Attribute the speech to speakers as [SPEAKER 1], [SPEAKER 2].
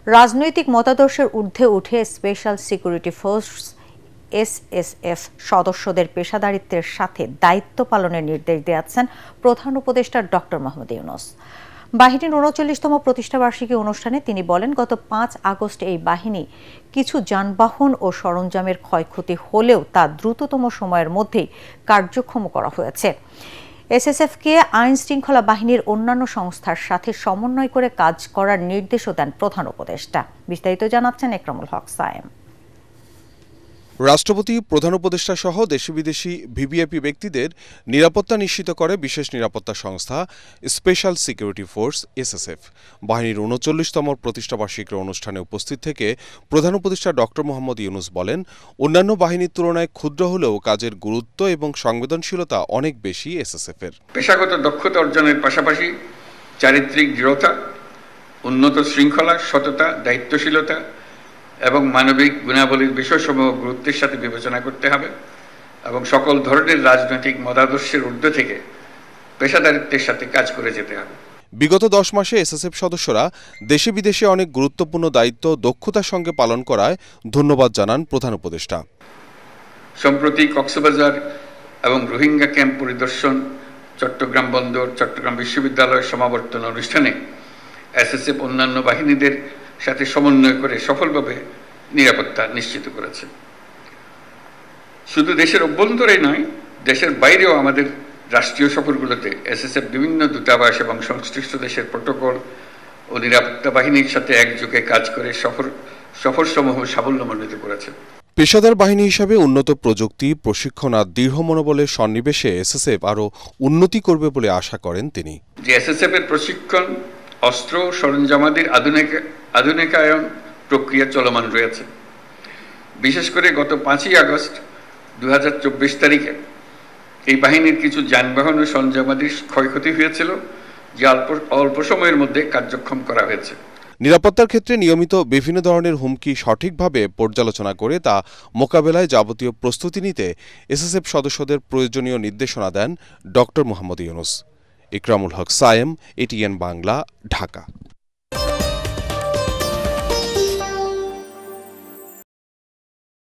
[SPEAKER 1] রাজনৈতিক মতাদর্শের ঊর্ধ্বে উঠে স্পেশাল সিকিউরিটি ফোর্স এসএসএফ সদস্যদের পেশাদারিত্বের সাথে দায়িত্ব পালনের নির্দেশ দিয়েছেন প্রধান উপদেষ্টা ডক্টর মোহাম্মদ ইউনূস। বাহিনীর ৩৯তম প্রতিষ্ঠাবার্ষিকী অনুষ্ঠানে তিনি বলেন, গত ৫ আগস্ট এই বাহিনী কিছু যানবাহন ও সরঞ্জামের ক্ষয়ক্ষতি হলেও তা দ্রুততম সময়ের মধ্যেই কার্যক্ষম করা হয়েছে। এসএসএফকে আইন শৃঙ্খলা বাহিনীর অন্যান্য সংস্থার সাথে সমন্বয় করে কাজ করার নির্দেশও দেন প্রধান উপদেষ্টা। বিস্তারিত জানাচ্ছেন একরামুল হক সায়েম।
[SPEAKER 2] রাষ্ট্রপতি, প্রধান উপদেষ্টা সহ দেশি বিদেশি ভিভিআইপি ব্যক্তিদের নিরাপত্তা নিশ্চিত করে বিশেষ নিরাপত্তা সংস্থা স্পেশাল সিকিউরিটি ফোর্স এসএসএফ। বাহিনীর ৩৯তম প্রতিষ্ঠাবার্ষিকীর অনুষ্ঠানে উপস্থিত থেকে প্রধান উপদেষ্টা ডক্টর মোহাম্মদ ইউনূস বলেন, অন্যান্য বাহিনীর তুলনায় ক্ষুদ্র হলেও কাজের গুরুত্ব এবং সংবেদনশীলতা অনেক বেশি এসএসএফের।
[SPEAKER 3] পেশাগত দক্ষতা অর্জনের পাশাপাশি চারিত্রিক দৃঢ়তা, উন্নত শৃঙ্খলা, সততা, দায়িত্বশীলতা এবং মানবিক গুণাবলীর বিষয়সমূহ গুরুত্বের সাথে বিবেচনা করতে হবে এবং সকল ধরনের রাজনৈতিক মতাদর্শের ঊর্ধ্বে থেকে পেশাদারিত্বের সাথে কাজ করে যেতে হবে।
[SPEAKER 2] বিগত ১০ মাসে এসএসএফ সদস্যরা দেশে বিদেশে অনেক গুরুত্বপূর্ণ দায়িত্ব দক্ষতার সঙ্গে পালন করায় ধন্যবাদ জানান প্রধান উপদেষ্টা।
[SPEAKER 3] সম্প্রতি কক্সবাজার এবং রোহিঙ্গা ক্যাম্প পরিদর্শন, চট্টগ্রাম বন্দর, চট্টগ্রাম বিশ্ববিদ্যালয়ের সমাবর্তন অনুষ্ঠানে এসএসএফ অন্যান্য বাহিনীদের সাথে সমন্বয় করে সফলভাবে নিরাপত্তা নিশ্চিত করেছে। শুধু দেশের অভ্যন্তরে নয়, দেশের বাইরেও আমাদের রাষ্ট্রীয় সফরগুলোতে এসএসএফ বিভিন্ন দূতাবাস এবং সংশ্লিষ্ট দেশের প্রটোকল ও নিরাপত্তা বাহিনীর সাথে একযোগে কাজ করে সফরসমূহ সাফল্যমণ্ডিত করেছে।
[SPEAKER 2] পেশাদার বাহিনী হিসাবে উন্নত প্রযুক্তি, প্রশিক্ষণ আর দৃঢ় মনোবলের সন্নিবেশে এসএসএফ আরও উন্নতি করবে বলে আশা করেন তিনি।
[SPEAKER 3] যে এসএসএফ এর প্রশিক্ষণ, অস্ত্র সরঞ্জামাদির আধুনিকায়ন প্রক্রিয়া চলমান রয়েছে। বিশেষ করে গত ৫ই আগস্ট ২০২৪ তারিখে এই বাহিনীর কিছু যানবাহন ও সরঞ্জামাদির ক্ষয়ক্ষতি হয়েছিল, যা অল্প সময়ের মধ্যে কার্যক্ষম করা হয়েছে।
[SPEAKER 2] নিরাপত্তার ক্ষেত্রে নিয়মিত বিভিন্ন ধরনের হুমকি সঠিকভাবে পর্যালোচনা করে তা মোকাবেলায় যাবতীয় প্রস্তুতি নিতে এসএসএফ সদস্যদের প্রয়োজনীয় নির্দেশনা দেন ডক্টর মোহাম্মদ ইউনূস। একরামুল হক সায়েম, এটিএন বাংলা, ঢাকা।